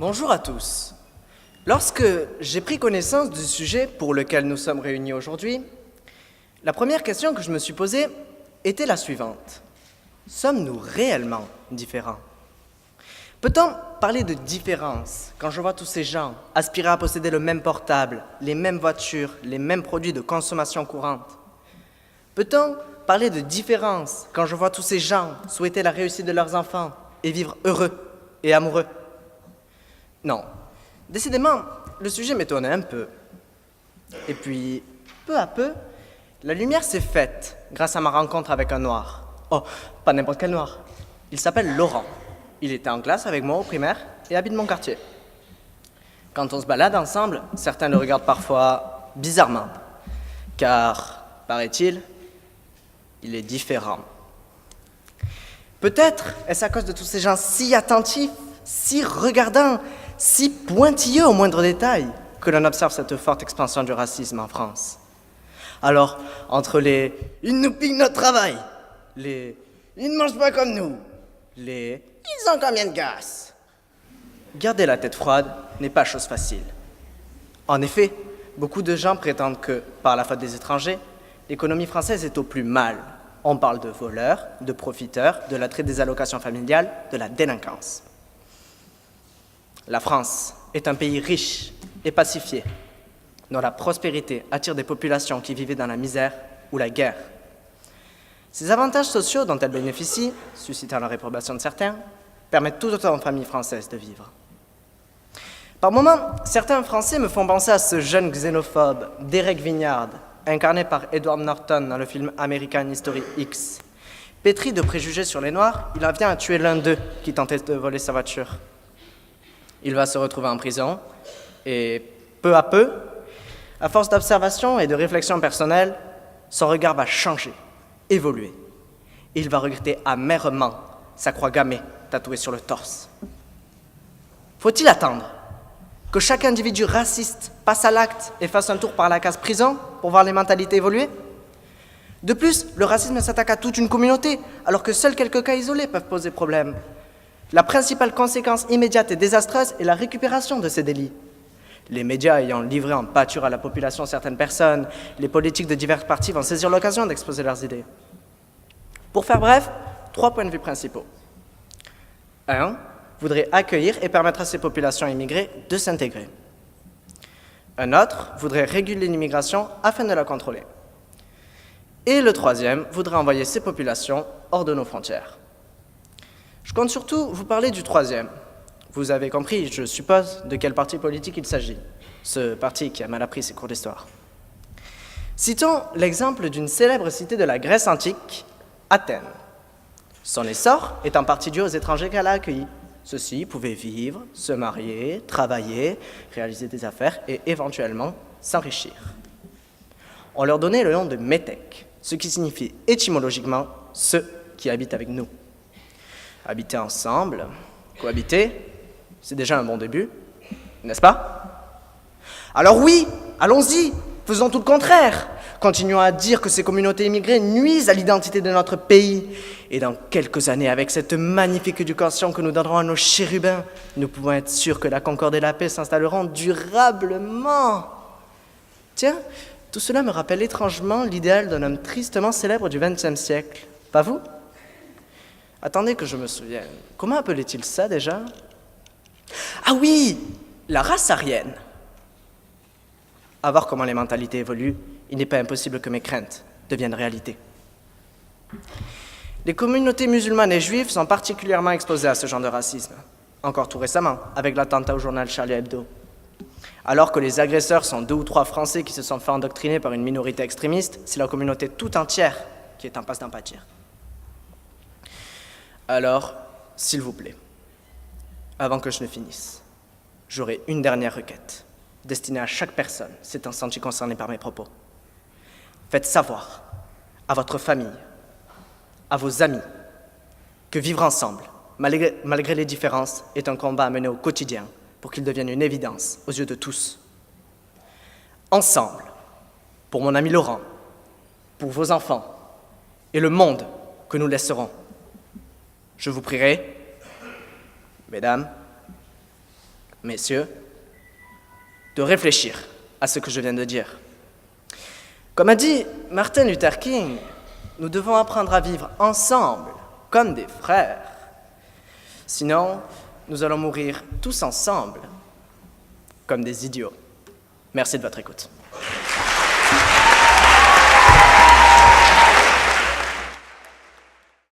Bonjour à tous. Lorsque j'ai pris connaissance du sujet pour lequel nous sommes réunis aujourd'hui, la première question que je me suis posée était la suivante. Sommes-nous réellement différents? Peut-on parler de différence quand je vois tous ces gens aspirer à posséder le même portable, les mêmes voitures, les mêmes produits de consommation courante? Peut-on parler de différence quand je vois tous ces gens souhaiter la réussite de leurs enfants et vivre heureux et amoureux? Non. Décidément, le sujet m'étonnait un peu. Et puis, peu à peu, la lumière s'est faite grâce à ma rencontre avec un noir. Oh, pas n'importe quel noir. Il s'appelle Laurent. Il était en classe avec moi au primaire et habite mon quartier. Quand on se balade ensemble, certains le regardent parfois bizarrement, car, paraît-il, il est différent. Peut-être est-ce à cause de tous ces gens si attentifs, si regardants, si pointilleux au moindre détail, que l'on observe cette forte expansion du racisme en France. Alors, entre les « ils nous piquent notre travail », les « ils ne mangent pas comme nous », les « ils ont combien de gosses ?» Garder la tête froide n'est pas chose facile. En effet, beaucoup de gens prétendent que, par la faute des étrangers, l'économie française est au plus mal. On parle de voleurs, de profiteurs, de l'attrait des allocations familiales, de la délinquance. La France est un pays riche et pacifié, dont la prospérité attire des populations qui vivaient dans la misère ou la guerre. Ces avantages sociaux dont elle bénéficie, suscitant la réprobation de certains, permettent tout autant aux familles françaises de vivre. Par moments, certains Français me font penser à ce jeune xénophobe, Derek Vignard, incarné par Edward Norton dans le film American History X. Pétri de préjugés sur les Noirs, il en vient à tuer l'un d'eux qui tentait de voler sa voiture. Il va se retrouver en prison et, peu à peu, à force d'observation et de réflexion personnelle, son regard va changer, évoluer. Il va regretter amèrement sa croix gammée tatouée sur le torse. Faut-il attendre que chaque individu raciste passe à l'acte et fasse un tour par la case prison pour voir les mentalités évoluer? De plus, le racisme s'attaque à toute une communauté, alors que seuls quelques cas isolés peuvent poser problème. La principale conséquence immédiate et désastreuse est la récupération de ces délits. Les médias ayant livré en pâture à la population certaines personnes, les politiques de divers partis vont saisir l'occasion d'exposer leurs idées. Pour faire bref, 3 points de vue principaux. 1. Voudrait accueillir et permettre à ces populations immigrées de s'intégrer. Un autre voudrait réguler l'immigration afin de la contrôler. Et le 3e voudrait envoyer ces populations hors de nos frontières. Je compte surtout vous parler du 3e. Vous avez compris, je suppose, de quel parti politique il s'agit. Ce parti qui a mal appris ses cours d'histoire. Citons l'exemple d'une célèbre cité de la Grèce antique, Athènes. Son essor est en partie dû aux étrangers qu'elle a accueillis. Ceux-ci pouvaient vivre, se marier, travailler, réaliser des affaires et éventuellement s'enrichir. On leur donnait le nom de métèques, ce qui signifie étymologiquement « ceux qui habitent avec nous ». Habiter ensemble, cohabiter, c'est déjà un bon début, n'est-ce pas? Alors oui, allons-y, faisons tout le contraire. Continuons à dire que ces communautés immigrées nuisent à l'identité de notre pays. Et dans quelques années, avec cette magnifique éducation que nous donnerons à nos chérubins, nous pouvons être sûrs que la concorde et la paix s'installeront durablement. Tiens, tout cela me rappelle étrangement l'idéal d'un homme tristement célèbre du XXe siècle. Pas vous? Attendez que je me souvienne. Comment appelait-il ça déjà? Ah oui, la race aryenne. À voir comment les mentalités évoluent, il n'est pas impossible que mes craintes deviennent réalité. Les communautés musulmanes et juives sont particulièrement exposées à ce genre de racisme, encore tout récemment, avec l'attentat au journal Charlie Hebdo. Alors que les agresseurs sont 2 ou 3 Français qui se sont fait endoctriner par une minorité extrémiste, c'est la communauté tout entière qui est en passe d'en pâtir. Alors, s'il vous plaît, avant que je ne finisse, j'aurai une dernière requête, destinée à chaque personne s'étant sentie concernée par mes propos. Faites savoir à votre famille, à vos amis, que vivre ensemble, malgré les différences, est un combat à mener au quotidien pour qu'il devienne une évidence aux yeux de tous. Ensemble, pour mon ami Laurent, pour vos enfants et le monde que nous laisserons. Je vous prierai, mesdames, messieurs, de réfléchir à ce que je viens de dire. Comme a dit Martin Luther King, nous devons apprendre à vivre ensemble, comme des frères. Sinon, nous allons mourir tous ensemble, comme des idiots. Merci de votre écoute.